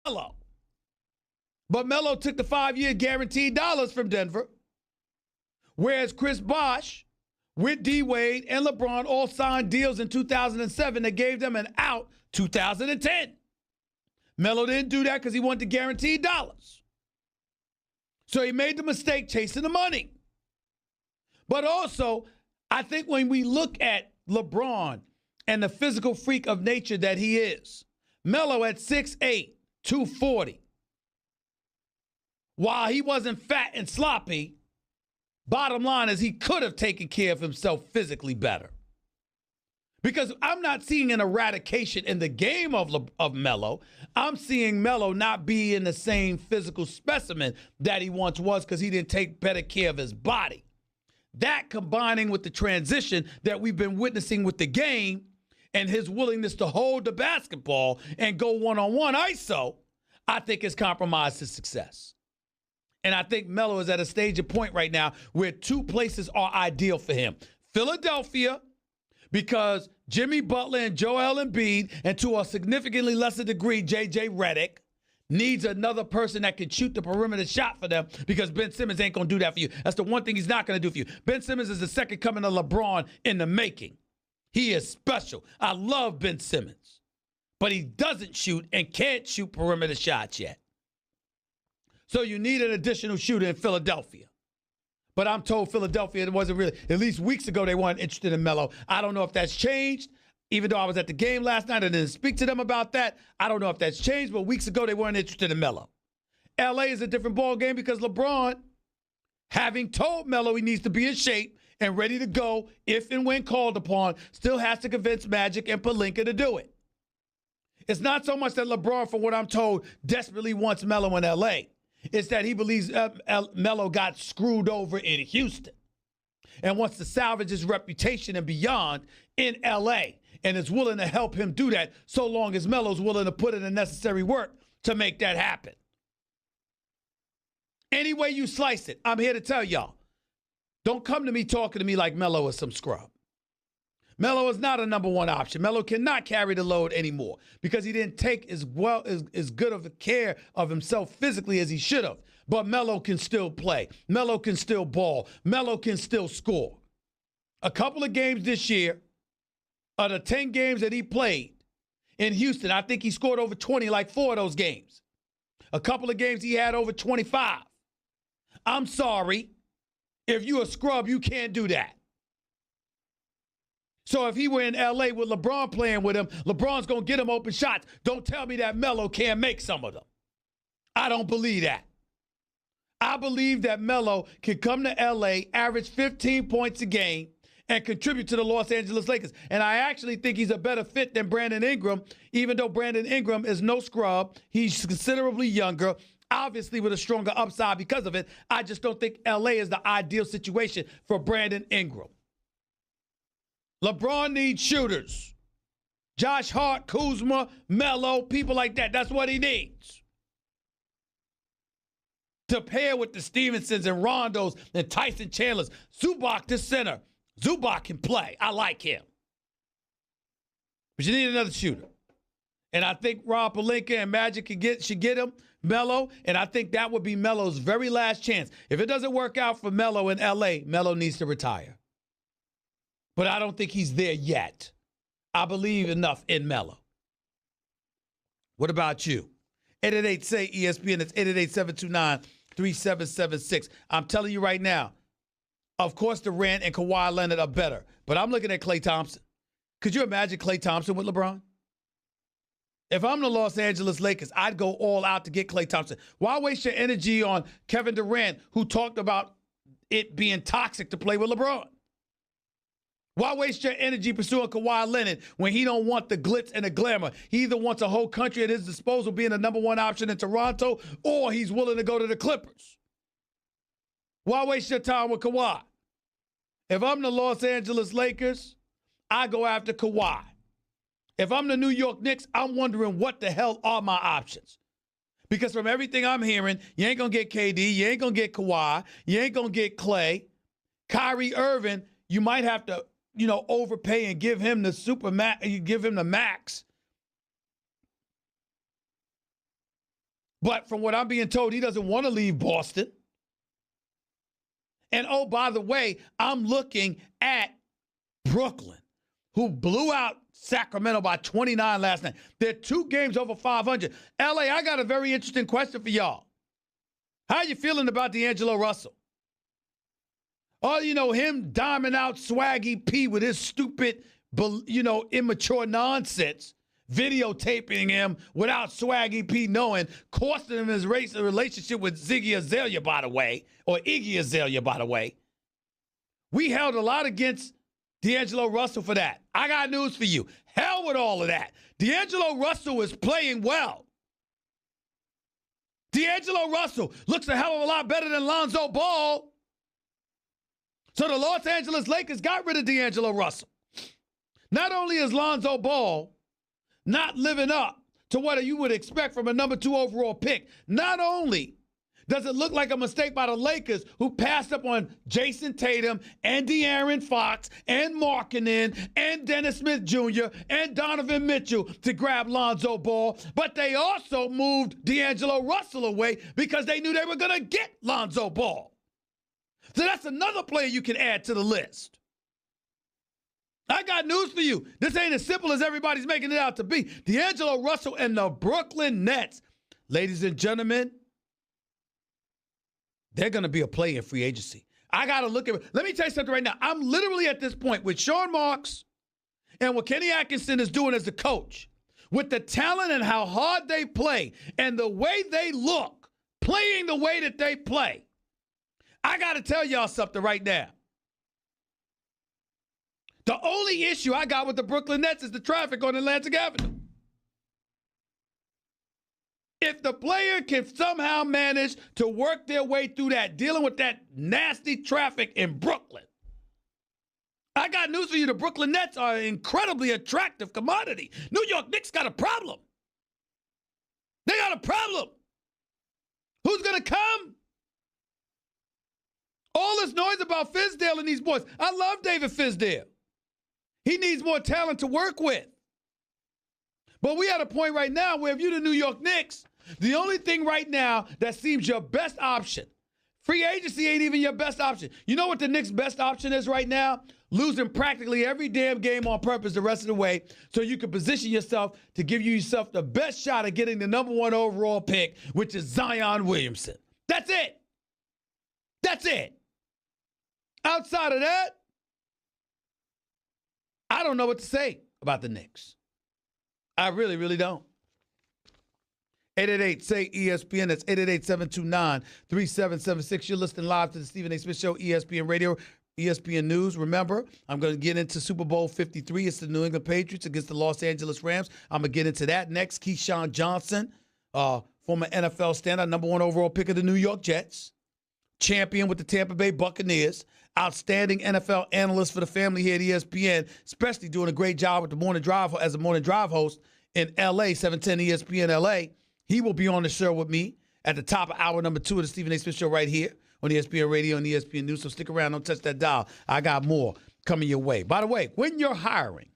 Melo. But Melo took the 5-year guaranteed dollars from Denver, whereas Chris Bosh with D-Wade and LeBron all signed deals in 2007 that gave them an out 2010. Melo didn't do that because he wanted the guaranteed dollars. So he made the mistake chasing the money. But also, I think when we look at LeBron and the physical freak of nature that he is, Melo at 6'8", 240, while he wasn't fat and sloppy, bottom line is he could have taken care of himself physically better. Because I'm not seeing an eradication in the game of Melo. I'm seeing Melo not be in the same physical specimen that he once was because he didn't take better care of his body. That combining with the transition that we've been witnessing with the game and his willingness to hold the basketball and go one-on-one ISO, I think has compromised his success. And I think Melo is at a stage of point right now where two places are ideal for him. Philadelphia, because Jimmy Butler and Joel Embiid, and to a significantly lesser degree, J.J. Redick, needs another person that can shoot the perimeter shot for them because Ben Simmons ain't going to do that for you. That's the one thing he's not going to do for you. Ben Simmons is the second coming of LeBron in the making. He is special. I love Ben Simmons. But he doesn't shoot and can't shoot perimeter shots yet. So you need an additional shooter in Philadelphia. But I'm told Philadelphia, it wasn't really, at least weeks ago, they weren't interested in Melo. I don't know if that's changed. Even though I was at the game last night and didn't speak to them about that, I don't know if that's changed, but weeks ago they weren't interested in Melo. LA is a different ball game because LeBron, having told Melo he needs to be in shape and ready to go if and when called upon, still has to convince Magic and Pelinka to do it. It's not so much that LeBron, from what I'm told, desperately wants Melo in LA. It's that he believes Melo got screwed over in Houston and wants to salvage his reputation and beyond in LA. And is willing to help him do that so long as Melo's willing to put in the necessary work to make that happen. Any way you slice it, I'm here to tell y'all, don't come to me talking to me like Melo is some scrub. Melo is not a number one option. Melo cannot carry the load anymore because he didn't take as good of a care of himself physically as he should have. But Melo can still play. Melo can still ball. Melo can still score. A couple of games this year, of the 10 games that he played in Houston, I think he scored over 20 like 4 of those games. A couple of games he had over 25. I'm sorry. If you're a scrub, you can't do that. So if he were in L.A. with LeBron playing with him, LeBron's going to get him open shots. Don't tell me that Melo can't make some of them. I don't believe that. I believe that Melo can come to L.A., average 15 points a game, and contribute to the Los Angeles Lakers. And I actually think he's a better fit than Brandon Ingram, even though Brandon Ingram is no scrub. He's considerably younger, obviously with a stronger upside because of it. I just don't think L.A. is the ideal situation for Brandon Ingram. LeBron needs shooters. Josh Hart, Kuzma, Melo, people like that. That's what he needs. To pair with the Stevensons and Rondos and Tyson Chandlers. Zubac to center. Zubac can play. I like him. But you need another shooter. And I think Rob Pelinka and Magic should get him, Melo, and I think that would be Melo's very last chance. If it doesn't work out for Melo in L.A., Melo needs to retire. But I don't think he's there yet. I believe enough in Melo. What about you? 888-SAY-ESPN. It's 888-729-3776. I'm telling you right now, of course, Durant and Kawhi Leonard are better. But I'm looking at Klay Thompson. Could you imagine Klay Thompson with LeBron? If I'm the Los Angeles Lakers, I'd go all out to get Klay Thompson. Why waste your energy on Kevin Durant, who talked about it being toxic to play with LeBron? Why waste your energy pursuing Kawhi Leonard when he don't want the glitz and the glamour? He either wants a whole country at his disposal being the number one option in Toronto, or he's willing to go to the Clippers. Why waste your time with Kawhi? If I'm the Los Angeles Lakers, I go after Kawhi. If I'm the New York Knicks, I'm wondering what the hell are my options. Because from everything I'm hearing, you ain't going to get KD, you ain't going to get Kawhi, you ain't going to get Klay. Kyrie Irving, you might have to, overpay and give him the you give him the max. But from what I'm being told, he doesn't want to leave Boston. And, oh, by the way, I'm looking at Brooklyn, who blew out Sacramento by 29 last night. They're 2 games over 500. LA, I got a very interesting question for y'all. How you feeling about D'Angelo Russell? Oh, him diming out Swaggy P with his stupid, immature nonsense, videotaping him without Swaggy P knowing, costing him his relationship with Ziggy Azalea, by the way, or Iggy Azalea, by the way. We held a lot against D'Angelo Russell for that. I got news for you. Hell with all of that. D'Angelo Russell is playing well. D'Angelo Russell looks a hell of a lot better than Lonzo Ball. So the Los Angeles Lakers got rid of D'Angelo Russell. Not only is Lonzo Ball not living up to what you would expect from a number 2 overall pick, not only does it look like a mistake by the Lakers, who passed up on Jason Tatum and De'Aaron Fox and Markkanen and Dennis Smith Jr. and Donovan Mitchell to grab Lonzo Ball, but they also moved D'Angelo Russell away because they knew they were going to get Lonzo Ball. So that's another player you can add to the list. I got news for you. This ain't as simple as everybody's making it out to be. D'Angelo Russell and the Brooklyn Nets, ladies and gentlemen, they're going to be a play in free agency. I got to look at it. Let me tell you something right now. I'm literally at this point with Sean Marks and what Kenny Atkinson is doing as a coach, with the talent and how hard they play and the way they look, playing the way that they play. I got to tell y'all something right now. The only issue I got with the Brooklyn Nets is the traffic on Atlantic Avenue. If the player can somehow manage to work their way through that, dealing with that nasty traffic in Brooklyn, I got news for you. The Brooklyn Nets are an incredibly attractive commodity. New York Knicks got a problem. They got a problem. Who's going to come? All this noise about Fizdale and these boys. I love David Fizdale. He needs more talent to work with. But we at a point right now where if you're the New York Knicks, the only thing right now that seems your best option, free agency ain't even your best option. You know what the Knicks' best option is right now? Losing practically every damn game on purpose the rest of the way so you can position yourself to give yourself the best shot at getting the number 1 overall pick, which is Zion Williamson. That's it. That's it. Outside of that, I don't know what to say about the Knicks. I really, really don't. 888-SAY-ESPN. That's 888-729-3776. You're listening live to the Stephen A. Smith Show, ESPN Radio, ESPN News. Remember, I'm going to get into Super Bowl 53. It's the New England Patriots against the Los Angeles Rams. I'm going to get into that next. Keyshawn Johnson, former NFL standout, number 1 overall pick of the New York Jets, champion with the Tampa Bay Buccaneers, outstanding NFL analyst for the family here at ESPN, especially doing a great job with the morning drive as a morning drive host in L.A., 710 ESPN L.A. He will be on the show with me at the top of hour number 2 of the Stephen A. Smith Show right here on ESPN Radio and ESPN News. So stick around. Don't touch that dial. I got more coming your way. By the way, when you're hiring,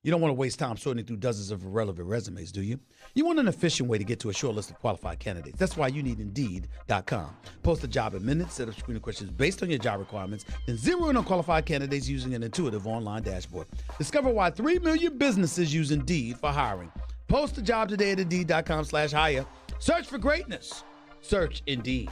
you don't want to waste time sorting through dozens of irrelevant resumes, do you? You want an efficient way to get to a short list of qualified candidates. That's why you need Indeed.com. Post a job in minutes, set up screening questions based on your job requirements, then zero in on qualified candidates using an intuitive online dashboard. Discover why 3 million businesses use Indeed for hiring. Post a job today at Indeed.com/hire. Search for greatness. Search Indeed.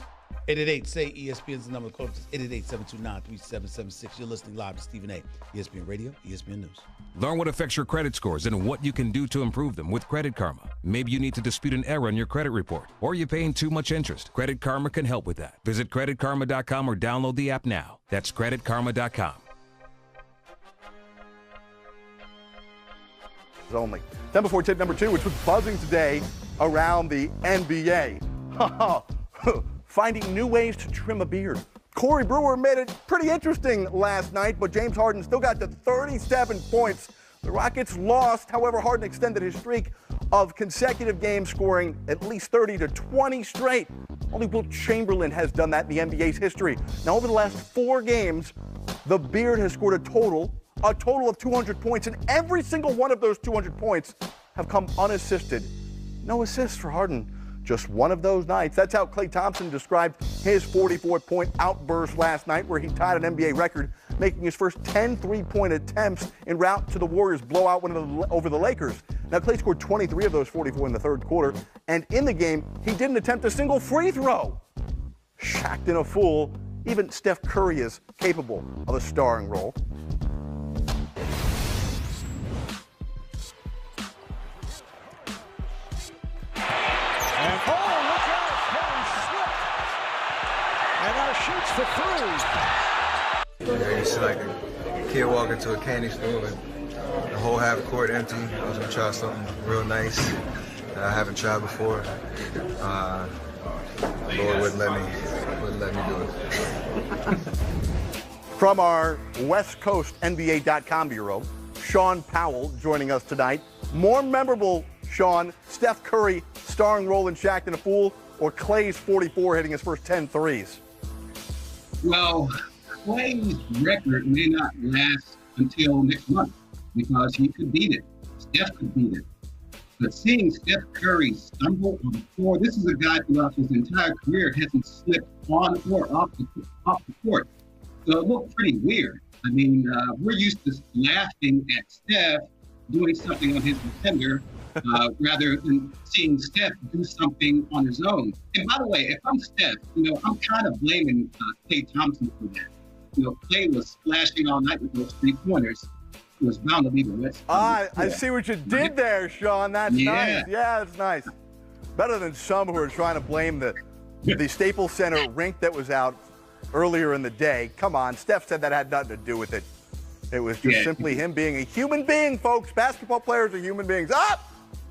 888-SAY-ESPN is the number of the code. 888-729-3776. You're listening live to Stephen A. ESPN Radio, ESPN News. Learn what affects your credit scores and what you can do to improve them with Credit Karma. Maybe you need to dispute an error in your credit report, or you're paying too much interest. Credit Karma can help with that. Visit CreditKarma.com or download the app now. That's CreditKarma.com. Only. Then before tip number 2, which was buzzing today around the NBA. Finding new ways to trim a beard. Corey Brewer made it pretty interesting last night, but James Harden still got to 37 points. The Rockets lost. However, Harden extended his streak of consecutive games, scoring at least 30 to 20 straight. Only Wilt Chamberlain has done that in the NBA's history. Now, over the last 4 games, the Beard has scored a total of 200 points, and every single one of those 200 points have come unassisted. No assists for Harden. just one of those nights. That's how Klay Thompson described his 44-point outburst last night, where he tied an NBA record, making his first 10 three-point attempts en route to the Warriors' blowout win over the Lakers. Now, Klay scored 23 of those 44 in the third quarter, and in the game, he didn't attempt a single free throw. Shacked in a fool, even Steph Curry is capable of a starring role. And look out, Curry slipped. And now shoots for three. Yeah, you see like a kid walk into a candy store and the whole half court empty. I was gonna try something real nice that I haven't tried before. Lord wouldn't let me do it. From our West Coast NBA.com bureau, Sean Powell joining us tonight. More memorable, Sean, Steph Curry starring role in Shacked in a Fool, or Klay's 44 hitting his first 10 threes? Well, Klay's record may not last until next month because he could beat it. Steph could beat it. But seeing Steph Curry stumble on the floor, this is a guy throughout his entire career hasn't slipped on or off the court. So it looked pretty weird. I mean, we're used to laughing at Steph doing something on his defender rather than seeing Steph do something on his own. And by the way, if I'm Steph, I'm kind of blaming Klay Thompson for that. Klay was splashing all night with those 3 pointers. It was bound to be the West. I see what you did there, Sean. That's nice. Yeah, that's nice. Better than some who are trying to blame the Staples Center rink that was out earlier in the day. Come on, Steph said that had nothing to do with it. It was just simply him being a human being, folks. Basketball players are human beings.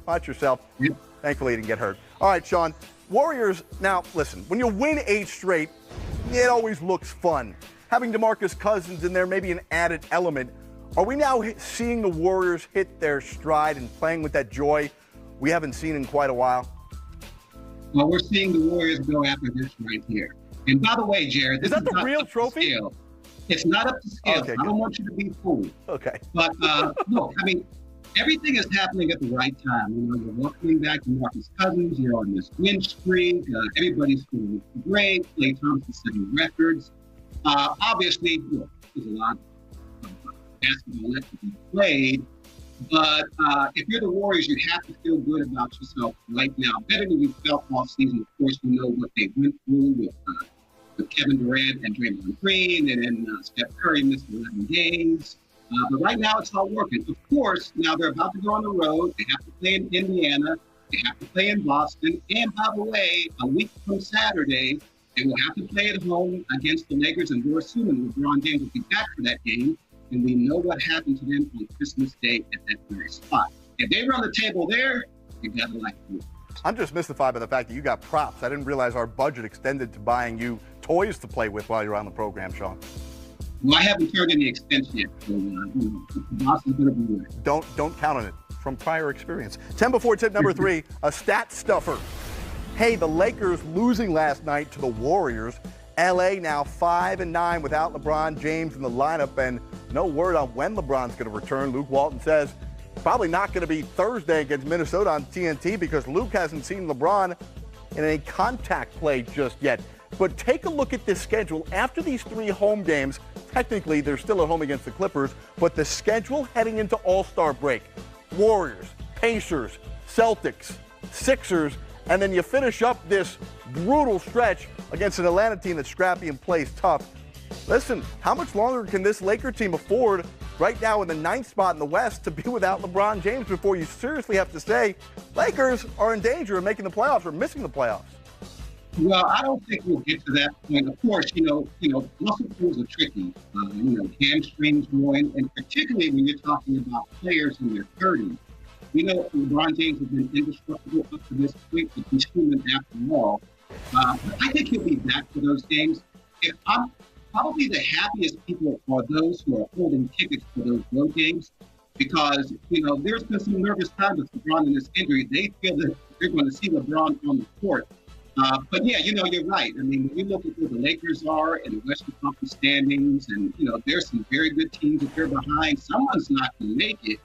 Watch yourself. Yep. Thankfully, he didn't get hurt. All right, Sean. Warriors, now, listen, when you win 8 straight, it always looks fun. Having DeMarcus Cousins in there may be an added element. Are we now seeing the Warriors hit their stride and playing with that joy we haven't seen in quite a while? Well, we're seeing the Warriors go after this right here. And by the way, Jared, is that the real trophy? It's not up to scale. Okay, I don't want you to be fooled. Okay. But look, I mean, everything is happening at the right time. You're welcoming back DeMarcus Cousins. You're on this win streak. Everybody's feeling great. Klay Thompson setting records. Obviously, look, there's a lot of basketball left to be played. But if you're the Warriors, you have to feel good about yourself right now. Better than you felt all season. Of course, we know what they went through with Kevin Durant and Draymond Green, and then Steph Curry missed 11 games. But right now, it's all working. Of course, now they're about to go on the road. They have to play in Indiana. They have to play in Boston. And by the way, a week from Saturday, they will have to play at home against the Lakers, and we're assuming LeBron James will be back for that game. And we know what happened to them on Christmas Day at that very spot. If they run the table there, you gotta like it. I'm just mystified by the fact that you got props. I didn't realize our budget extended to buying you toys to play with while you're on the program, Sean. Well, I haven't turned any expense yet, so the boss is gonna be there. Don't count on it from prior experience. 10 before tip number 3, a stat stuffer. Hey, the Lakers losing last night to the Warriors. LA now 5-9 without LeBron James in the lineup, and no word on when LeBron's going to return. Luke Walton says probably not going to be Thursday against Minnesota on TNT because Luke hasn't seen LeBron in a contact play just yet. But take a look at this schedule. After these 3 home games, technically they're still at home against the Clippers, but the schedule heading into All-Star break: Warriors, Pacers, Celtics, Sixers, and then you finish up this brutal stretch against an Atlanta team that's scrappy and plays tough. Listen, how much longer can this Laker team afford right now in the 9th spot in the West to be without LeBron James before you seriously have to say Lakers are in danger of making the playoffs or missing the playoffs? Well, I don't think we'll get to that point. Of course, muscle pulls are tricky. Hamstrings more, and particularly when you're talking about players in their 30s. LeBron James has been indestructible up to this point, but he's human after all. I think he'll be back for those games. If I'm probably the happiest people are those who are holding tickets for those road games, because there's been some nervous times with LeBron in this injury. They feel that they're going to see LeBron on the court. But yeah, you're right. I mean, when you look at where the Lakers are in the Western Conference standings, and there's some very good teams that they're behind. Someone's not going to make it.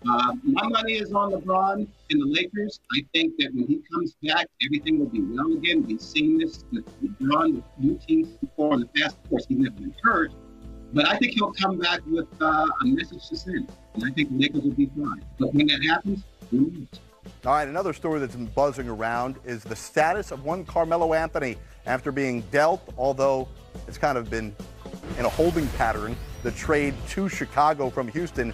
My money is on LeBron and the Lakers. I think that when he comes back, everything will be well again. We've seen this with LeBron with new teams before in the past. Of course, he's never been hurt. But I think he'll come back with a message to send. And I think the Lakers will be fine. But when that happens, who knows? All right, another story that's been buzzing around is the status of one Carmelo Anthony after being dealt, although it's kind of been in a holding pattern, the trade to Chicago from Houston.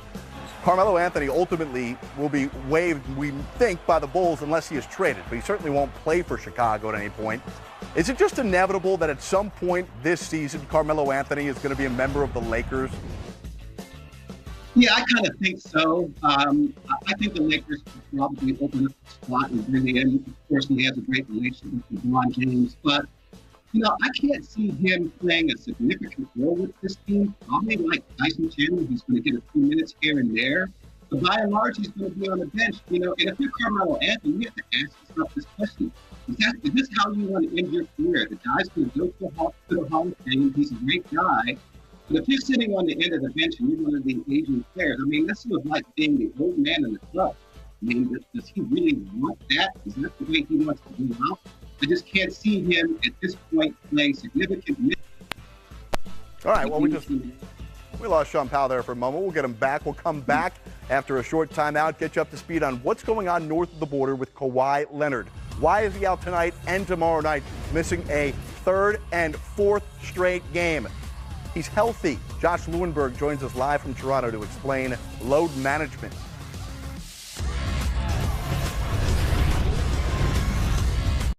Carmelo Anthony ultimately will be waived, we think, by the Bulls unless he is traded, but he certainly won't play for Chicago at any point. Is it just inevitable that at some point this season, Carmelo Anthony is going to be a member of the Lakers? Yeah, I kind of think so. I think the Lakers could probably open up the spot and bring him in. Of course, he has a great relationship with LeBron James, but I can't see him playing a significant role with this team. Probably like Tyson Chandler, he's going to get a few minutes here and there. But by and large, he's going to be on the bench. And if you're Carmelo Anthony, you have to ask yourself this question. Is this how you want to end your career? The guy's going to go to the Hall of Fame. He's a great guy. But if you're sitting on the end of the bench and you're one of the aging players, that's sort of like being the old man in the club. Does he really want that? Is that the way he wants to go out? I just can't see him at this point playing significant minutes. All right, well, we lost Sean Powell there for a moment. We'll get him back. We'll come back after a short timeout, get you up to speed on what's going on north of the border with Kawhi Leonard. Why is he out tonight and tomorrow night, missing a third and fourth straight game? He's healthy. Josh Lewenberg joins us live from Toronto to explain load management.